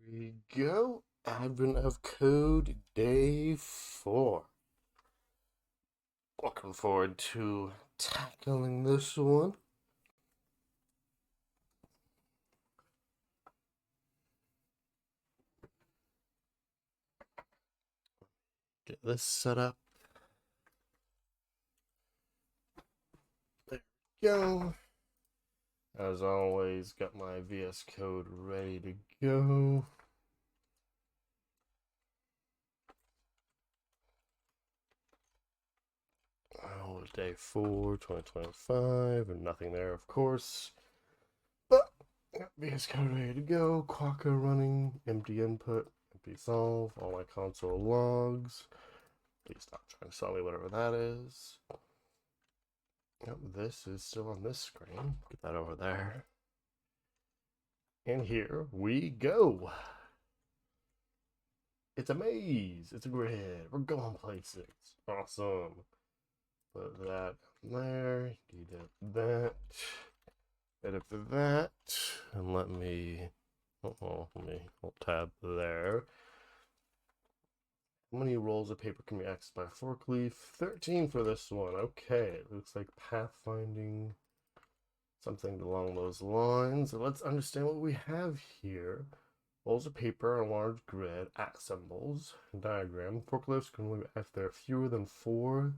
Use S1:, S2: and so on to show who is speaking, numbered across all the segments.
S1: We go. Advent of Code Day 4. Looking forward to tackling this one. Get this set up. There we go. As always, got my VS Code ready to go. Oh, day 4, 2025, and nothing there, of course. But got VS Code ready to go. Quokka running, empty input, empty solve, all my console logs. Please stop trying to sell me whatever that is. Yep, this is still on this screen. Get that over there. And here we go. It's a maze. It's a grid. We're going places. Awesome. Put that there. Edit that. Edit that. And let me alt tab there. How many rolls of paper can be accessed by a forkleaf? 13 for this one. Okay, it looks like pathfinding, something along those lines. So let's understand what we have here. Rolls of paper on a large grid, at symbols, diagram. Forklifts can only, if there are fewer than 4, and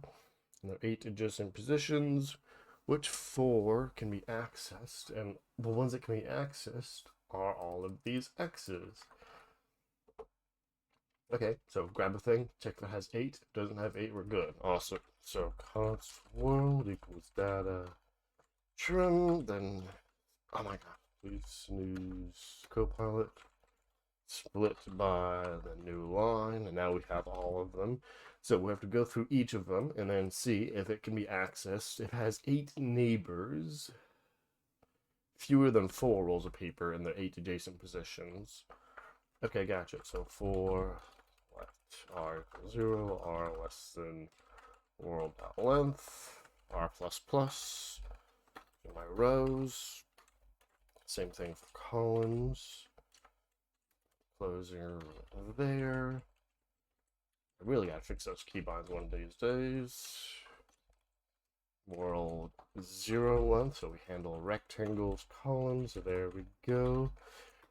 S1: there are 8 adjacent positions. Which 4 can be accessed? And the ones that can be accessed are all of these X's. Okay, so grab the thing, check if it has 8. If it doesn't have 8, we're good. Awesome. So const world equals data trim, then, oh my god, please snooze Copilot. Split by the new line, and now we have all of them. So we have to go through each of them and then see if it can be accessed. It has 8 neighbors, fewer than 4 rolls of paper, and there are 8 adjacent positions. Okay, gotcha. So 4 left, r equals 0, r less than world.length, r plus plus. My rows. Same thing for columns. Closer there. I really gotta fix those keybinds one of these days. World 0 length, so we handle rectangles, columns. So there we go.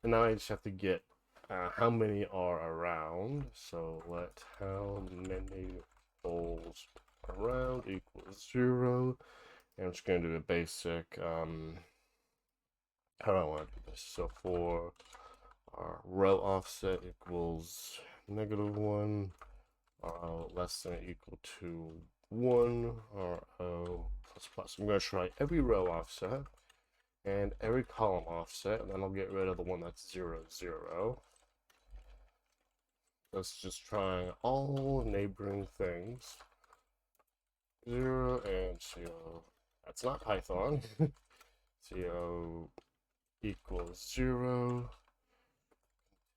S1: And now I just have to get how many are around. So let how many bowls around equals 0. And I'm just gonna do a basic. How do I want to do this? So for our row offset equals -1, less than or equal to 1, RO plus plus. I'm going to try every row offset and every column offset, and then I'll get rid of the one that's 0, 0. Let's just try all neighboring things. 0 and CO. That's not Python. CO equals 0.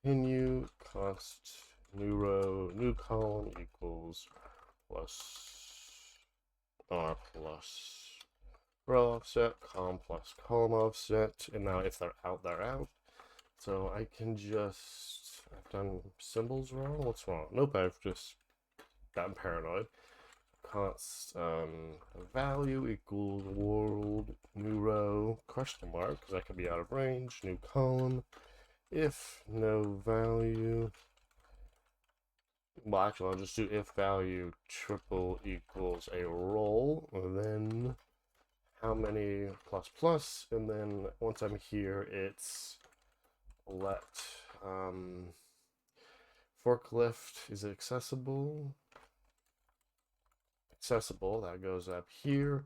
S1: Continue, const new row, new column equals plus r plus row offset, plus column offset, and now if they're out, they're out. So I can just, I've done symbols wrong. What's wrong? Nope, I've just gotten paranoid. Const value equals world new row question mark, because that could be out of range. New column. If no value, well, actually, I'll just do if value triple equals a roll, and then how many plus plus, and then once I'm here, it's let forklift is accessible. Accessible, that goes up here,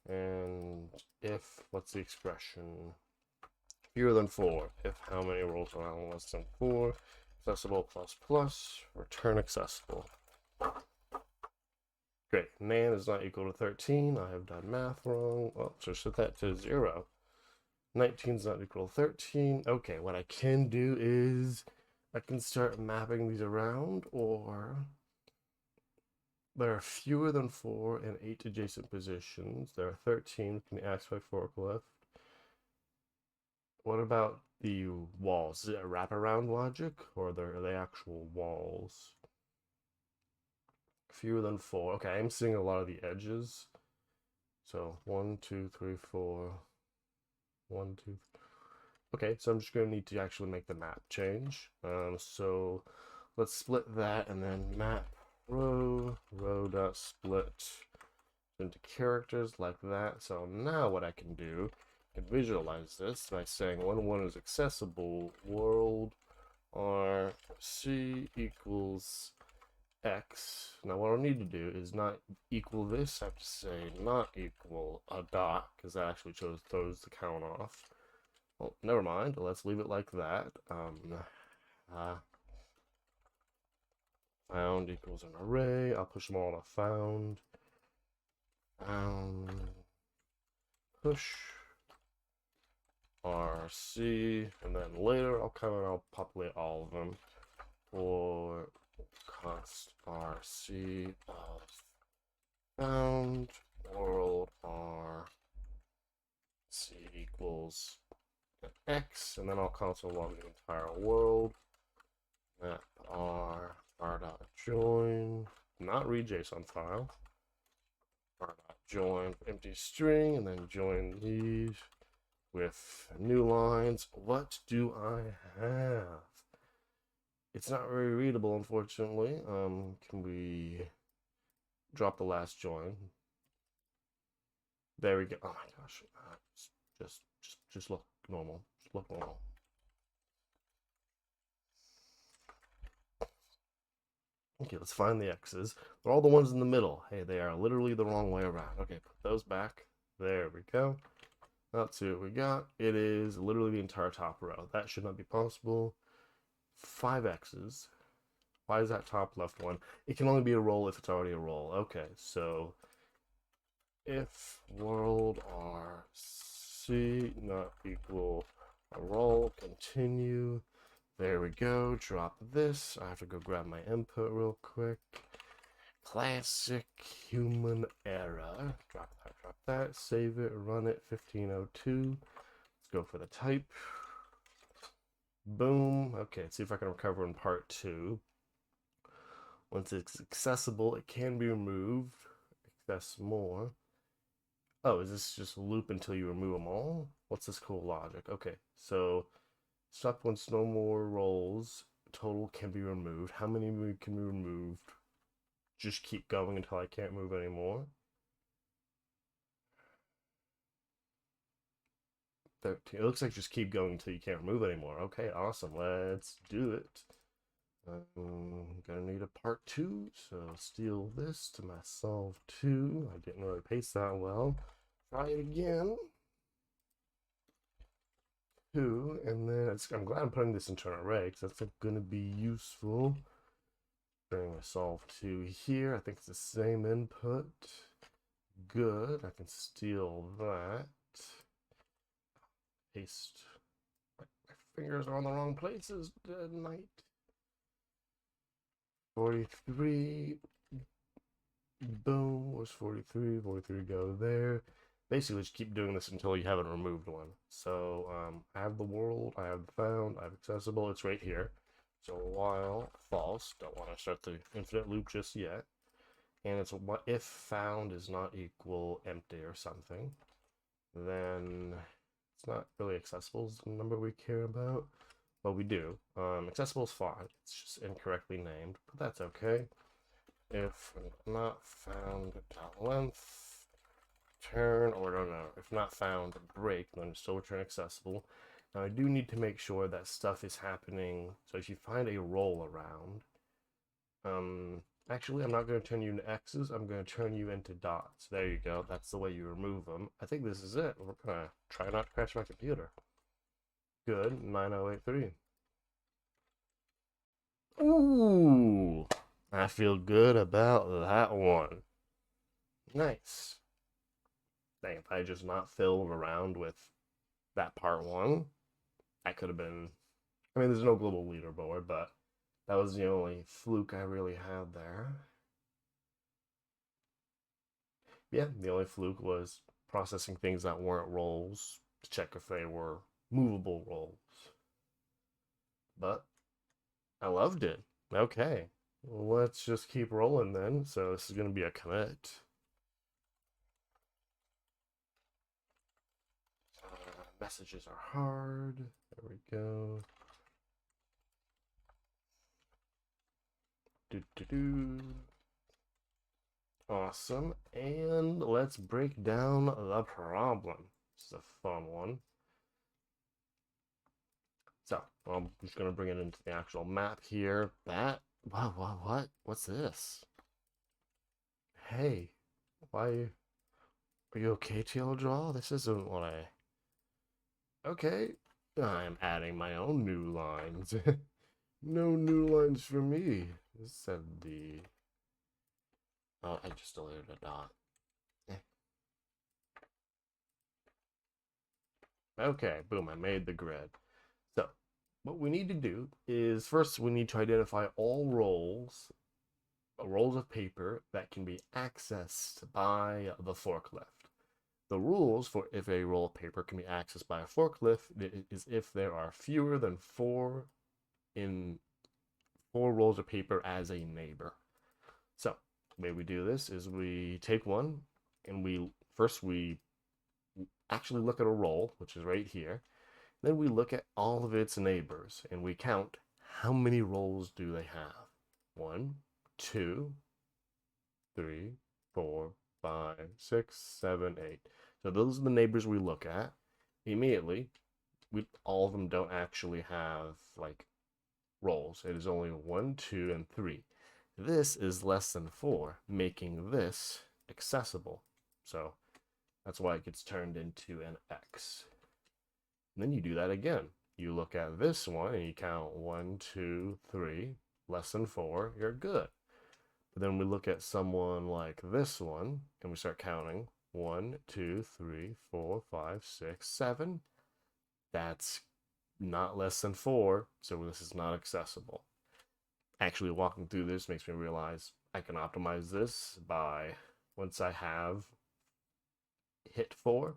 S1: and if, what's the expression? Fewer than 4. If how many rolls around less than 4. Accessible plus plus. Return accessible. Great. Nan is not equal to 13. I have done math wrong. Well, so set that to 0. 19 is not equal to 13. Okay, what I can do is I can start mapping these around, or there are fewer than 4 and 8 adjacent positions. There are 13 can be accessed by forklift. What about the walls? Is it a wraparound logic, or are they actual walls? Fewer than 4. Okay, I'm seeing a lot of the edges. So 1, 2, 3, 4. 1, 2. Okay, so I'm just going to need to actually make the map change. So let's split that and then map row dot split into characters like that. So now what I can do, I can visualize this by saying when one is accessible, world RC equals X. Now what I'll need to do is not equal this, I have to say not equal a dot, because that actually throws the count off. Well, never mind, let's leave it like that. Found equals an array. I'll push them all to found. Push RC, and then later I'll come and I'll populate all of them for const RC of found world RC equals X, and then I'll console log the entire world. Map r.join, not read JSON file. r.join empty string, and then join these with new lines. What do I have? It's not very readable, unfortunately. Can we drop the last join? There we go. Oh my gosh. Just look normal. Just look normal. Okay, let's find the X's. They're all the ones in the middle. Hey, they are literally the wrong way around. Okay, put those back. There we go. Let's see what we got. It is literally the entire top row. That should not be possible. 5 X's. Why is that top left one? It can only be a roll if it's already a roll. Okay, so if world RC not equal a roll, continue. There we go. Drop this. I have to go grab my input real quick. Classic human error. Drop that. Save it. Run it. 1502. Let's go for the type. Boom. Okay, let's see if I can recover in part 2. Once it's accessible, it can be removed. Access more. Oh, is this just loop until you remove them all? What's this cool logic? Okay, so stop once no more rolls. Total can be removed. How many can be removed? Just keep going until I can't move anymore. 13. It looks like just keep going until you can't move anymore. Okay, awesome. Let's do it. I'm gonna need a part 2, so steal this to my solve 2. I didn't really paste that well. Try it again. 2, and then I'm glad I'm putting this into an array because that's gonna be useful. Bring my solve 2 here. I think it's the same input. Good. I can steal that. Paste. My fingers are on the wrong places. Dead night. 43. Boom. Where's 43? 43 go there. Basically, just keep doing this until you haven't removed one. So I have the world, I have the found, I have accessible. It's right here. So while false, don't want to start the infinite loop just yet. And it's what if found is not equal empty or something, then it's not really accessible is the number we care about, but we do. Accessible is fine. It's just incorrectly named, but that's okay. If not found length, return, or no, if not found break, then still return accessible. Now I do need to make sure that stuff is happening. So if you find a roll around, actually I'm not going to turn you into X's, I'm going to turn you into dots. There you go. That's the way you remove them. I think this is it. We're gonna try not to crash my computer. Good. 9083. Ooh, I feel good about that one. Nice. Dang, if I just not filled around with that part 1, that could have been. I mean, there's no global leaderboard, but that was the only fluke I really had there. Yeah, the only fluke was processing things that weren't rolls to check if they were movable rolls. but I loved it. Okay, let's just keep rolling then. So this is going to be a commit. Messages are hard. There we go. Do do do. Awesome. And let's break down the problem. This is a fun one. So I'm just gonna bring it into the actual map here. What? What's this? Hey, why are you okay, TL Draw? This isn't what I. Okay, I'm adding my own new lines. No new lines for me, said the. Oh, I just deleted a dot. Eh. Okay, boom, I made the grid. So, what we need to do is first we need to identify all rolls of paper that can be accessed by the forklift. The rules for if a roll of paper can be accessed by a forklift is if there are fewer than four rolls of paper as a neighbor. So the way we do this is we take one and we actually look at a roll, which is right here. Then we look at all of its neighbors and we count how many rolls do they have. 1, 2, 3, 4, 5, 6, 7, 8. So those are the neighbors we look at. Immediately, all of them don't actually have like rolls. It is only 1, 2, and 3. This is less than 4, making this accessible. So that's why it gets turned into an X. And then you do that again. You look at this one and you count 1, 2, 3, less than 4, you're good. But then we look at someone like this one and we start counting 1, 2, 3, 4, 5, 6, 7. That's not less than 4, so this is not accessible. Actually, walking through this makes me realize I can optimize this by once I have hit 4,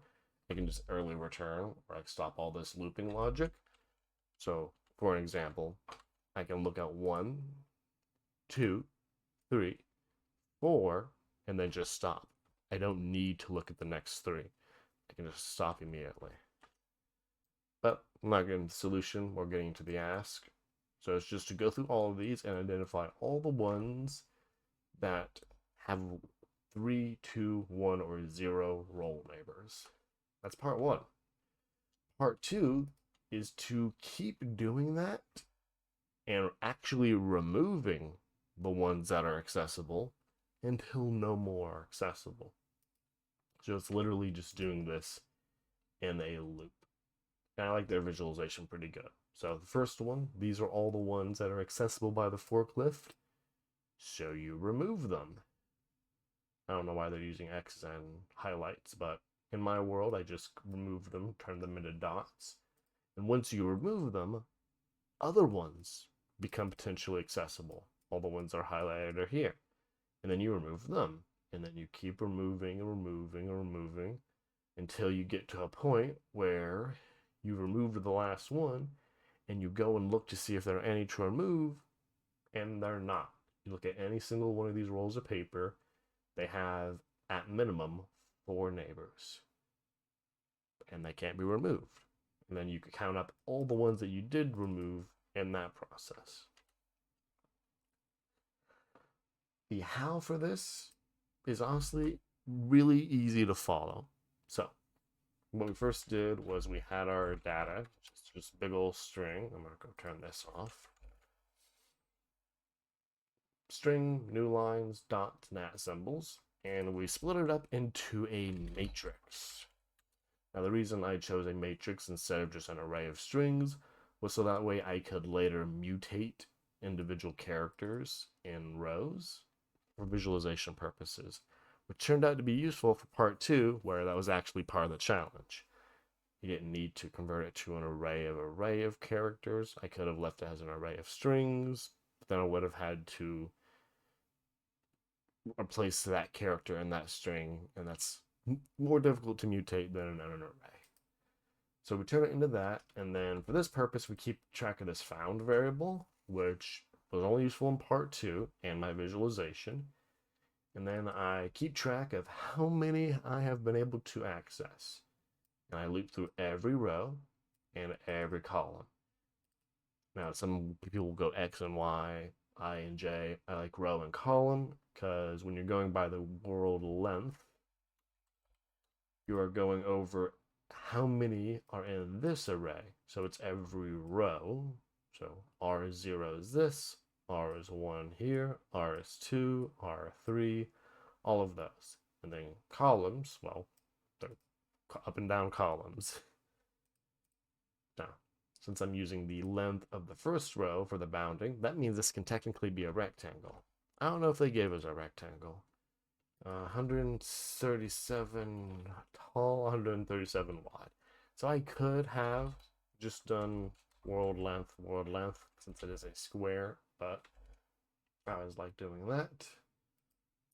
S1: I can just early return or I can stop all this looping logic. So, for an example, I can look at 1, 2, 3, 4, and then just stop. I don't need to look at the next 3. I can just stop immediately. But I'm not getting the solution, we're getting to the ask. So it's just to go through all of these and identify all the ones that have 3, 2, 1, or 0 roll neighbors. That's part 1. Part 2 is to keep doing that and actually removing the ones that are accessible until no more are accessible. So it's literally just doing this in a loop. And I like their visualization pretty good. So the first one, these are all the ones that are accessible by the forklift. So you remove them. I don't know why they're using X's and highlights, but in my world, I just remove them, turn them into dots. And once you remove them, other ones become potentially accessible. All the ones that are highlighted are here. And then you remove them. And then you keep removing and removing and removing until you get to a point where you've removed the last one and you go and look to see if there are any to remove, and they're not. You look at any single one of these rolls of paper, they have at minimum 4 neighbors and they can't be removed. And then you can count up all the ones that you did remove in that process. The how for this is honestly really easy to follow. So what we first did was we had our data, just a big old string. I'm gonna go turn this off. String, new lines, dots, and at symbols, and we split it up into a matrix. Now the reason I chose a matrix instead of just an array of strings was so that way I could later mutate individual characters in rows for visualization purposes, which turned out to be useful for part 2, where that was actually part of the challenge. You didn't need to convert it to an array of characters. I could have left it as an array of strings, but then I would have had to replace that character in that string, and that's more difficult to mutate than an array. So we turn it into that, and then for this purpose, we keep track of this found variable, which was only useful in part 2 and my visualization. And then I keep track of how many I have been able to access. And I loop through every row and every column. Now, some people will go X and Y, I and J. I like row and column because when you're going by the world length, you are going over how many are in this array. So it's every row. So R0 is this, R is 1 here, R is 2, R3, all of those. And then columns, well, they're up and down columns. Now, since I'm using the length of the first row for the bounding, that means this can technically be a rectangle. I don't know if they gave us a rectangle. 137 tall, 137 wide. So I could have just done world length, since it is a square, but I always like doing that.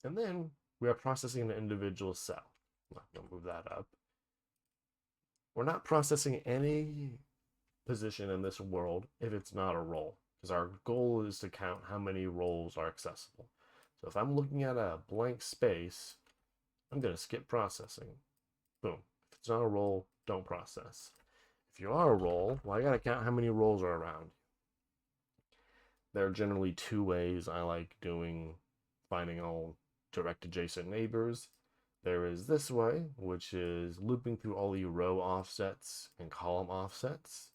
S1: And then we are processing an individual cell. I'm going to move that up. We're not processing any position in this world if it's not a roll, because our goal is to count how many rolls are accessible. So if I'm looking at a blank space, I'm going to skip processing. Boom. If it's not a roll, don't process. If you are a roll, well, I got to count how many rolls are around. There are generally 2 ways I like finding all direct adjacent neighbors. There is this way, which is looping through all the row offsets and column offsets.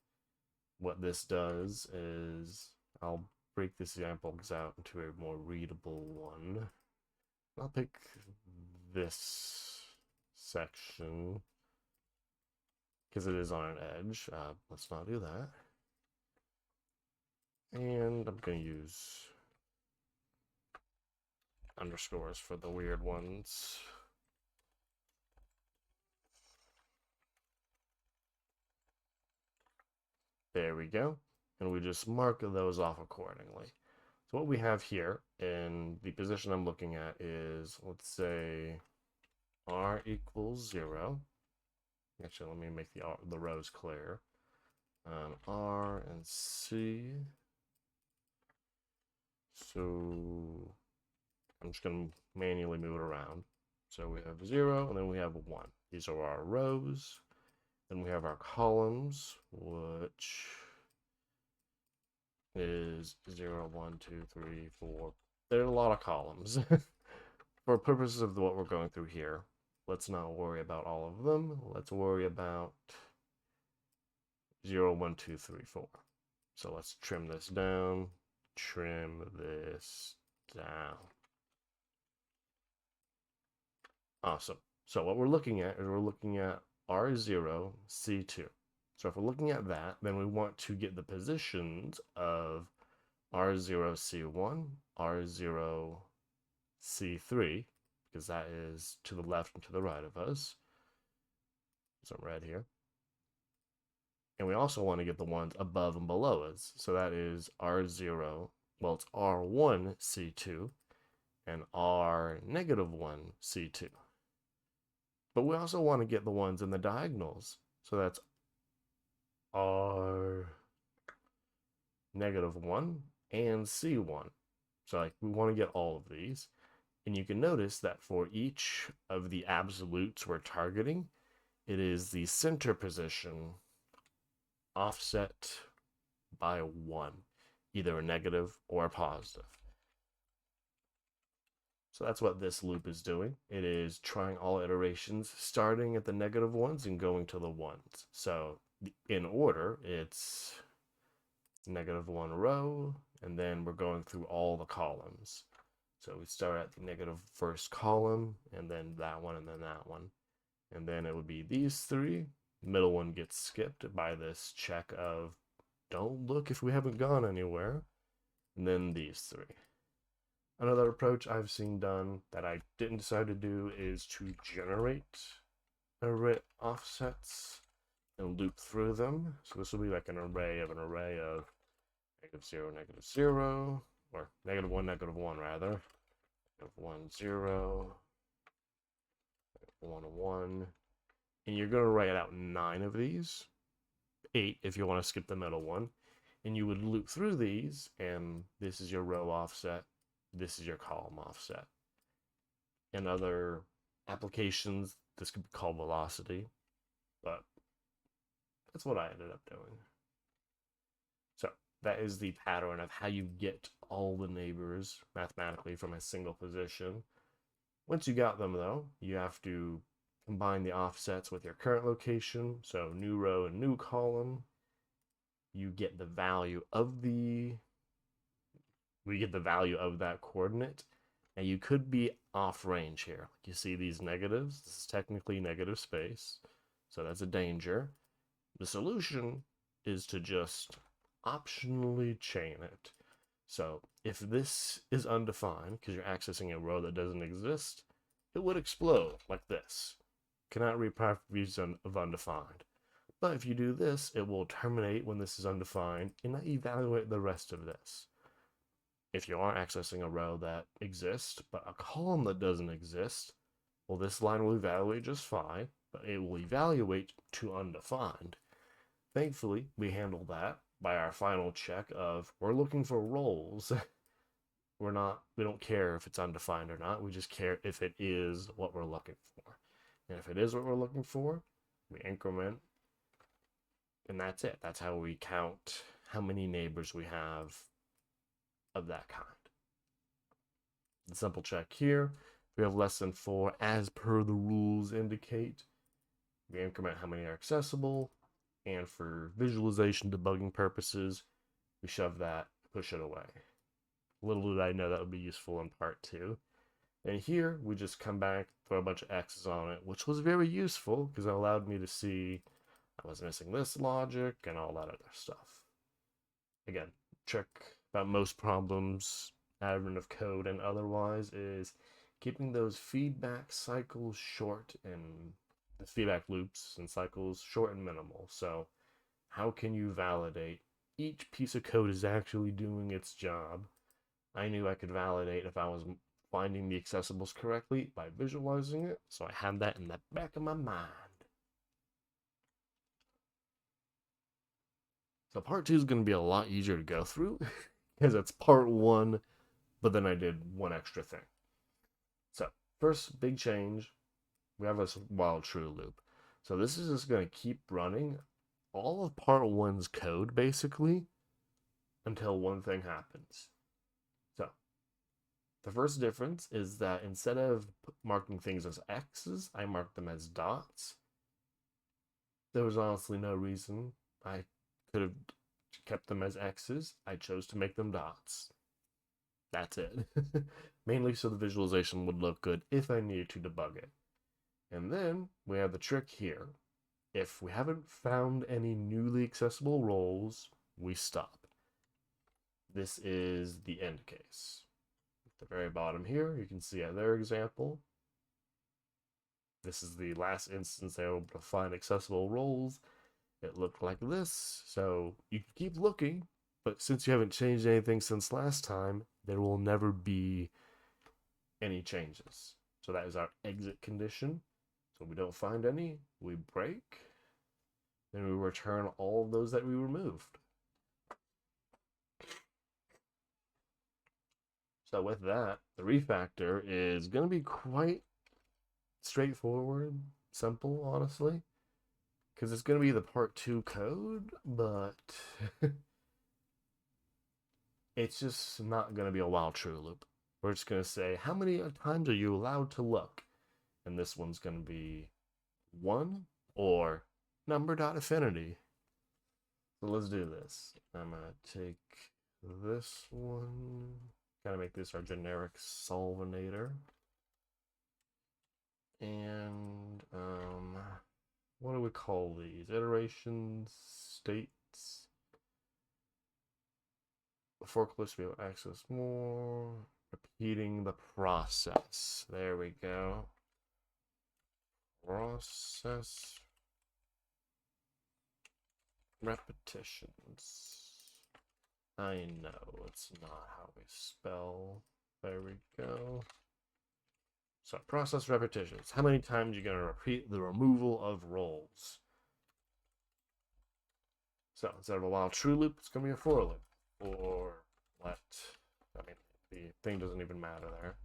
S1: What this does is, I'll break this examples out into a more readable one. I'll pick this section because it is on an edge. Let's not do that. And I'm going to use underscores for the weird ones. There we go. And we just mark those off accordingly. So what we have here in the position I'm looking at is, let's say, R equals 0. Actually, let me make the rows clear. R and C. So I'm just going to manually move it around. So we have 0, and then we have 1. These are our rows. Then we have our columns, which is 0, 1, 2, 3, 4. There are a lot of columns. For purposes of what we're going through here, let's not worry about all of them. Let's worry about 0, 1, 2, 3, 4. So let's trim this down. Trim this down. Awesome. So what we're looking at is R0, C2. So if we're looking at that, then we want to get the positions of R0, C1, R0, C3, because that is to the left and to the right of us. Some red here. And we also want to get the ones above and below us. So that is R0, well, it's R1, C2, and R-1, C2. But we also want to get the ones in the diagonals. So that's R-1 and C1. So like we want to get all of these. And you can notice that for each of the absolutes we're targeting, it is the center position offset by 1, either a negative or a positive. So that's what this loop is doing. It is trying all iterations, starting at the negative ones and going to the ones. So in order, it's -1 row, and then we're going through all the columns. So we start at the negative first column, and then that one, and then that one. And then it would be these 3. The middle one gets skipped by this check of don't look if we haven't gone anywhere. And then these 3. Another approach I've seen done that I didn't decide to do is to generate array offsets and loop through them. So this will be like an array of -0, -0, -0, or -1, -1 rather. -1, 0, -1, 1. And you're going to write out 9 of these. 8 if you want to skip the middle one. And you would loop through these, and this is your row offset, this is your column offset. In other applications, this could be called velocity, but that's what I ended up doing. So that is the pattern of how you get all the neighbors mathematically from a single position. Once you got them, though, you have to combine the offsets with your current location. So new row and new column. You get the value of that coordinate, and you could be off range here. Like you see these negatives, this is technically negative space, so that's a danger. The solution is to just optionally chain it. So if this is undefined, because you're accessing a row that doesn't exist, it would explode like this. Cannot read properties of undefined. But if you do this, it will terminate when this is undefined and not evaluate the rest of this. If you are accessing a row that exists, but a column that doesn't exist, well, this line will evaluate just fine, but it will evaluate to undefined. Thankfully, we handle that by our final check of we're looking for roles. We don't care if it's undefined or not. We just care if it is what we're looking for. And if it is what we're looking for, we increment, and that's it. That's how we count how many neighbors we have of that kind. The simple check here, we have less than 4 as per the rules indicate. We increment how many are accessible, and for visualization debugging purposes, we shove that, push it away. Little did I know that would be useful in part 2. And here, we just come back, throw a bunch of X's on it, which was very useful because it allowed me to see I was missing this logic and all that other stuff. Again, trick about most problems, admin of code and otherwise, is keeping those feedback cycles short and the feedback loops and cycles short and minimal. So how can you validate each piece of code is actually doing its job? I knew I could validate if I was finding the accessibles correctly by visualizing it, so I had that in the back of my mind. So part 2 is going to be a lot easier to go through because it's part 1, but then I did one extra thing. So first big change, we have this while true loop. So this is just going to keep running all of part 1's code basically until one thing happens. So the first difference is that instead of marking things as X's, I mark them as dots. There was honestly no reason I could have kept them as X's. I chose to make them dots. That's it. Mainly so the visualization would look good if I needed to debug it. And then we have the trick here. If we haven't found any newly accessible roles, we stop. This is the end case. At the very bottom here, you can see their example. This is the last instance they were able to find accessible roles. It looked like this, so you can keep looking, but since you haven't changed anything since last time, there will never be any changes. So that is our exit condition. So we don't find any, we break, then we return all of those that we removed. So with that, the refactor is going to be quite straightforward, simple, honestly. Because it's going to be the part 2 code, but it's just not going to be a while true loop. We're just going to say, how many times are you allowed to look? And this one's going to be 1 or number.affinity. So let's do this. I'm going to take this one, kind of make this our generic solvinator. And, what do we call these? Iterations, states. The forklift we will access more. Repeating the process. There we go. Process repetitions. I know it's not how we spell. There we go. So process repetitions. How many times are you going to repeat the removal of roles? So instead of a while true loop, it's going to be a for loop. Or let, I mean, the thing doesn't even matter there.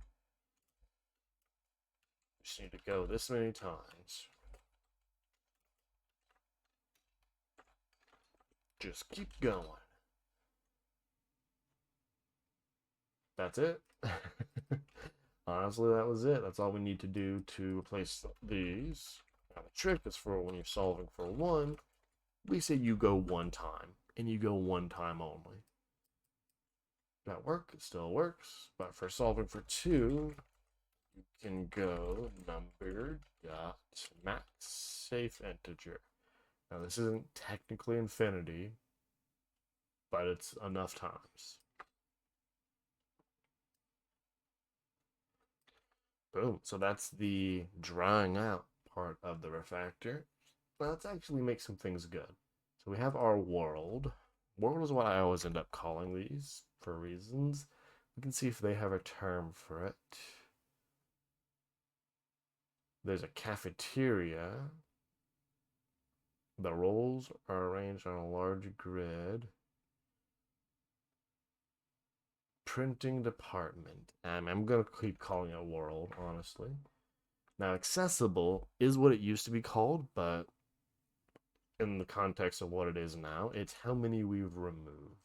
S1: Just need to go this many times. Just keep going. That's it. Honestly, that was it. That's all we need to do to replace these. Now the trick is for when you're solving for 1, we say you go 1 time, and you go 1 time only. That work, it still works, but for solving for 2, you can go number dot max safe integer. Now this isn't technically infinity, but it's enough times. Boom. So that's the drawing out part of the refactor. Now let's actually make some things good. So we have our world. World is what I always end up calling these for reasons. We can see if they have a term for it. There's a cafeteria. The roles are arranged on a large grid. Printing department. I'm going to keep calling it world, honestly. Now, accessible is what it used to be called, but in the context of what it is now, it's how many we've removed.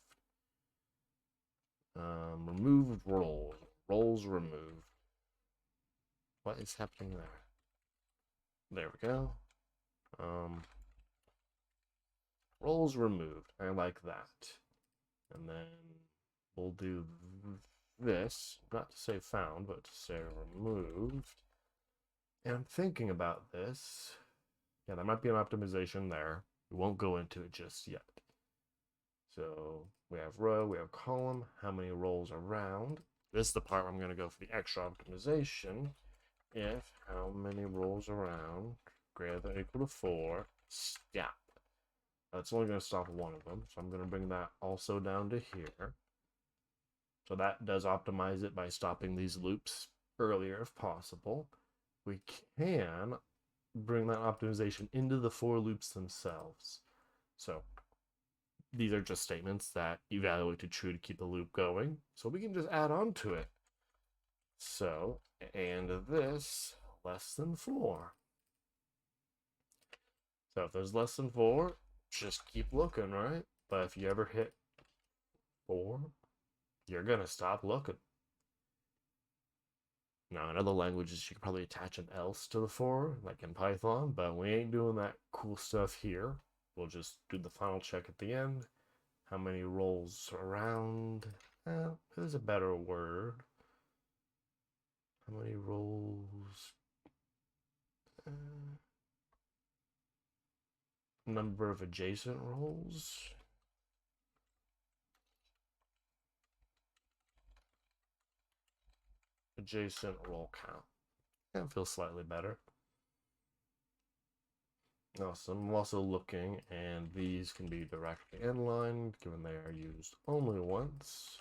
S1: Removed roles. Roles removed. What is happening there? There we go. Roles removed. I like that. And then we'll do this, not to say found, but to say removed. And I'm thinking about this. Yeah, there might be an optimization there. We won't go into it just yet. So we have row, we have column, how many rows around. This is the part where I'm going to go for the extra optimization. If how many rows around greater than or equal to 4, stop. That's only going to stop one of them, so I'm going to bring that also down to here. So that does optimize it by stopping these loops earlier if possible. We can bring that optimization into the for loops themselves. So these are just statements that evaluate to true to keep the loop going. So we can just add on to it. So, and this less than 4. So if there's less than 4, just keep looking, right? But if you ever hit 4, you're going to stop looking. Now, in other languages, you could probably attach an else to the for, like in Python, but we ain't doing that cool stuff here. We'll just do the final check at the end. How many rolls around? There's a better word. How many rolls? Number of adjacent rolls. Adjacent roll count. That feels slightly better. Awesome. I'm also looking, and these can be directly inline, given they are used only once.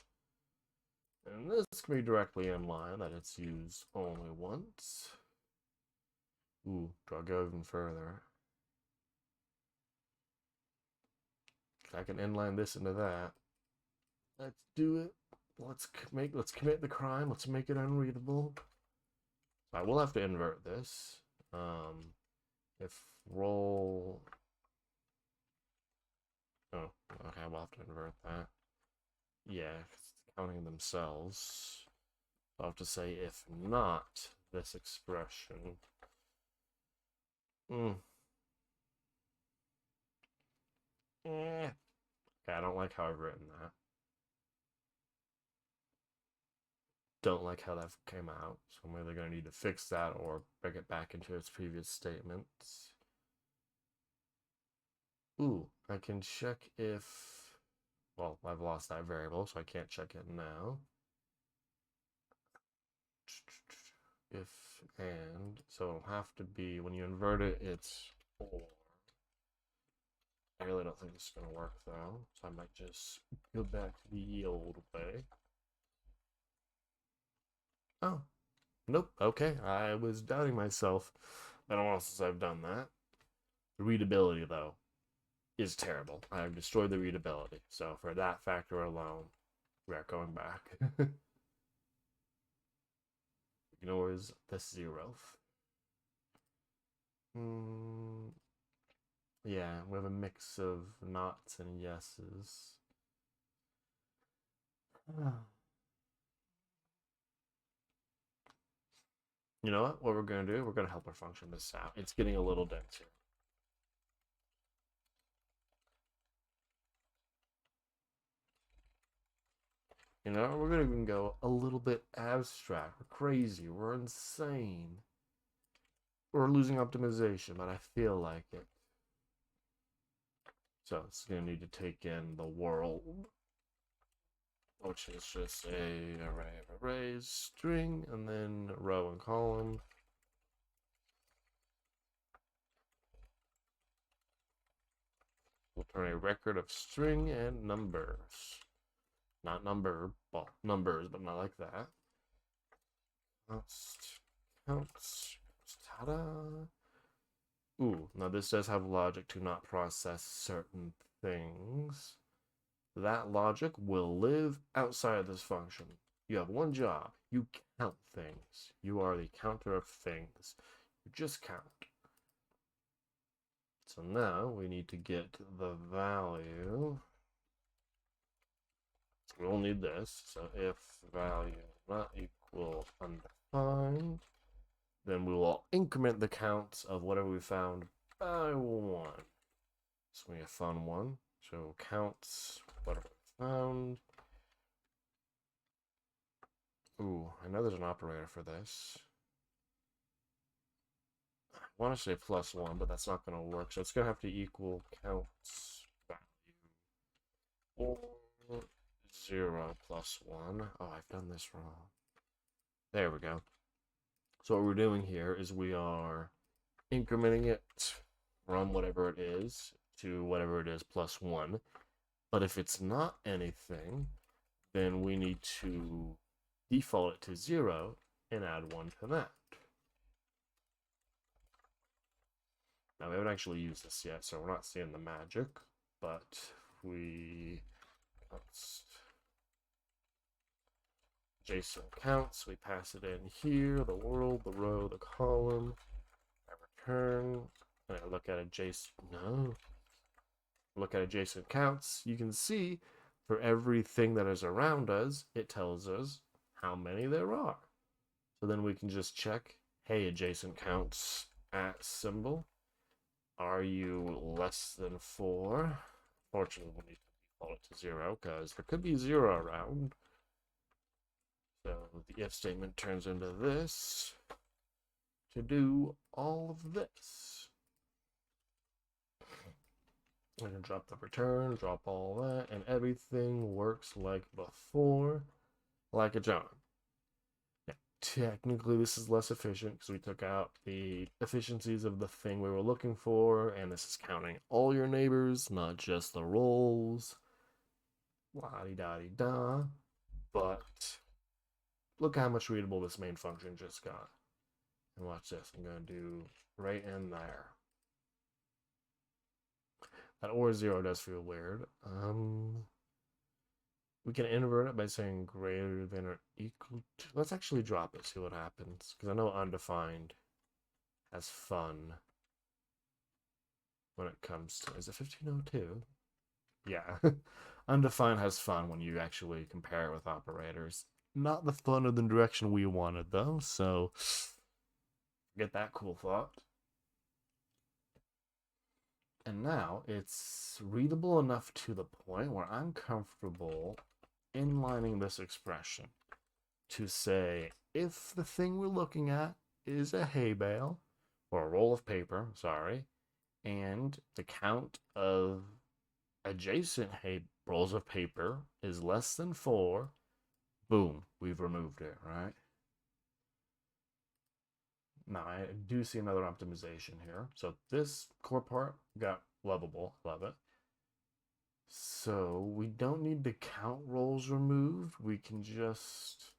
S1: And this can be directly inline, that it's used only once. Ooh, do I go even further? I can inline this into that. Let's do it. Let's commit the crime. Let's make it unreadable. I will have to invert this. If roll. Oh, okay. We'll have to invert that. Yeah, it's counting themselves. I'll have to say if not this expression. Okay, I don't like how I've written that. Don't like how that came out, so I'm either going to need to fix that or bring it back into its previous statements. Ooh, I can check if, well, I've lost that variable, so I can't check it now. If and, so it'll have to be, when you invert it, it's 4. I really don't think this is going to work, though, so I might just go back to the old way. Oh, nope, okay, I was doubting myself. I don't know since I've done that. The readability, though. is terrible. I've destroyed the readability. So for that factor alone, we are going back. Ignores the zeroth. Yeah, we have a mix of nots and yeses. You know what? What we're going to do, we're going to help our function this out. It's getting a little dense here. You know, we're going to even go a little bit abstract. We're crazy. We're insane. We're losing optimization, but I feel like it. So it's going to need to take in the world, which is just a array of arrays, string, and then row and column. We'll turn a record of string and numbers. Not number, well, numbers, but not like that. Counts. Ta-da. Ooh, now this does have logic to not process certain things. That logic will live outside of this function. You have one job. You count things. You are the counter of things. You just count. So now we need to get the value. We'll need this. So if value not equal undefined, then we will increment the counts of whatever we found by 1. So we have fun one. So counts whatever we found. Ooh, I know there's an operator for this. I want to say +1, but that's not going to work. So it's going to have to equal counts value or 0 + 1. Oh, I've done this wrong. There we go. So what we're doing here is we are incrementing it from whatever it is to whatever it is +1. But if it's not anything, then we need to default it to 0 and add 1 to that. Now we haven't actually used this yet, so we're not seeing the magic, but we JSON counts, we pass it in here, the world, the row, the column, I return, and I look at a JSON, look at a JSON counts, you can see for everything that is around us, it tells us how many there are. So then we can just check, hey, adjacent counts at symbol, are you less than 4? Fortunately, we'll need to default it to 0 because there could be 0 around. So the if statement turns into this to do all of this. I'm going to drop the return, drop all that, and everything works like before, like a John. Now, technically, this is less efficient because we took out the efficiencies of the thing we were looking for, and this is counting all your neighbors, not just the roles. La-di-da-di-da. But look how much readable this main function just got. And watch this. I'm going to do right in there. That or 0 does feel weird. We can invert it by saying greater than or equal to. Let's actually drop it, see what happens. Because I know undefined has fun when it comes to. Is it 1502? Yeah. Undefined has fun when you actually compare it with operators. Not the fun or the direction we wanted, though, so get that cool thought. And now it's readable enough to the point where I'm comfortable inlining this expression to say if the thing we're looking at is a hay bale or a roll of paper, sorry, and the count of adjacent hay rolls of paper is less than 4, boom, we've removed it, right? Now I do see another optimization here. So this core part got lovable, love it. So we don't need the count rolls removed. We can just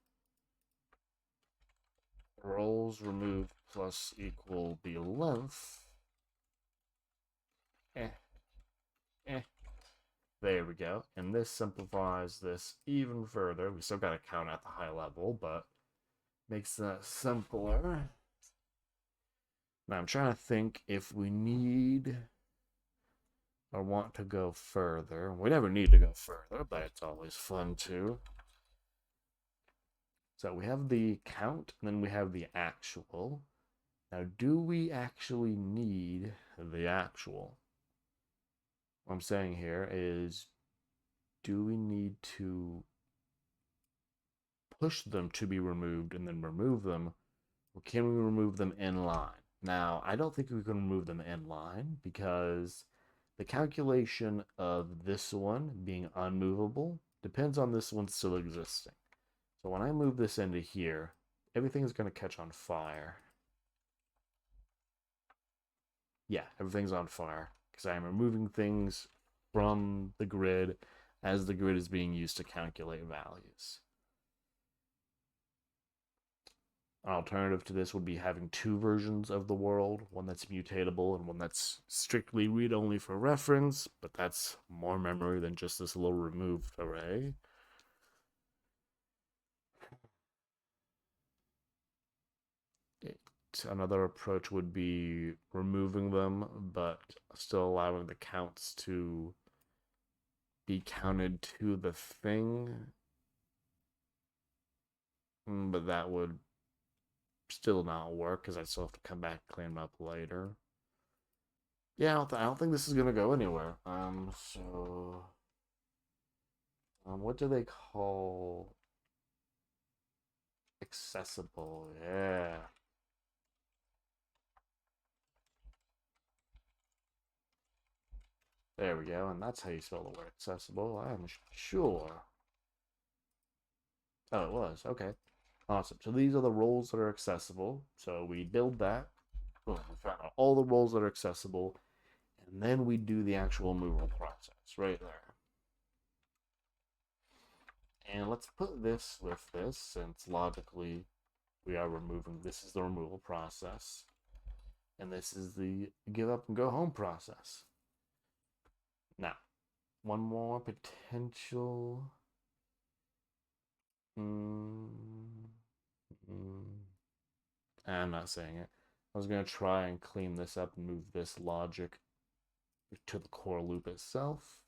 S1: rolls removed plus equal the length. There we go. And this simplifies this even further. We still got to count at the high level, but makes that simpler. Now I'm trying to think if we need or want to go further. We never need to go further, but it's always fun to. So we have the count, and then we have the actual. Now, do we actually need the actual? What I'm saying here is, do we need to push them to be removed and then remove them, or can we remove them in line? Now, I don't think we can remove them in line because the calculation of this one being unmovable depends on this one still existing. So when I move this into here, everything is going to catch on fire. Yeah, everything's on fire because I am removing things from the grid as the grid is being used to calculate values. An alternative to this would be having two versions of the world, one that's mutatable and one that's strictly read-only for reference, but that's more memory than just this little removed array. Another approach would be removing them, but still allowing the counts to be counted to the thing. But that would still not work because I still have to come back and clean them up later. Yeah, I don't think this is gonna go anywhere. What do they call accessible? Yeah. There we go, and that's how you spell the word accessible. I'm sure. Oh, it was. Okay. Awesome. So these are the roles that are accessible. So we build that. Boom. We found out all the roles that are accessible. And then we do the actual removal process right there. And let's put this with this, since logically we are removing. This is the removal process. And this is the give up and go home process. Now, one more potential. I'm not saying it. I was going to try and clean this up and move this logic to the core loop itself.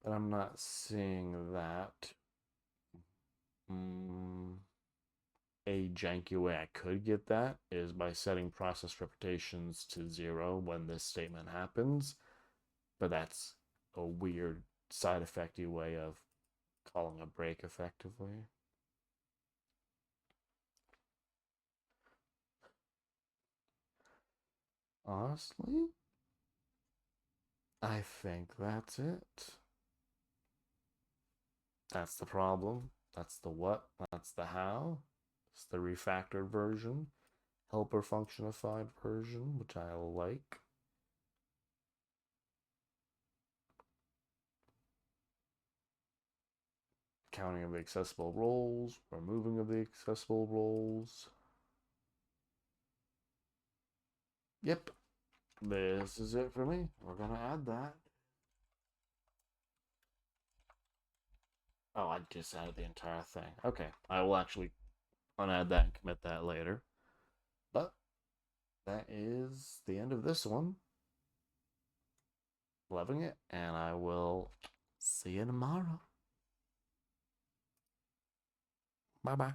S1: But I'm not seeing that. A janky way I could get that is by setting process reputations to 0 when this statement happens. But that's a weird side effecty way of calling a break effectively. Honestly, I think that's it. That's the problem. That's the what. That's the how. It's the refactored version. Helper functionified version, which I like. Counting of the accessible roles, removing of the accessible roles. Yep, this is it for me. We're gonna add that. Oh, I just added the entire thing. Okay, I will actually unadd that and commit that later. But that is the end of this one. Loving it, and I will see you tomorrow. Bye bye.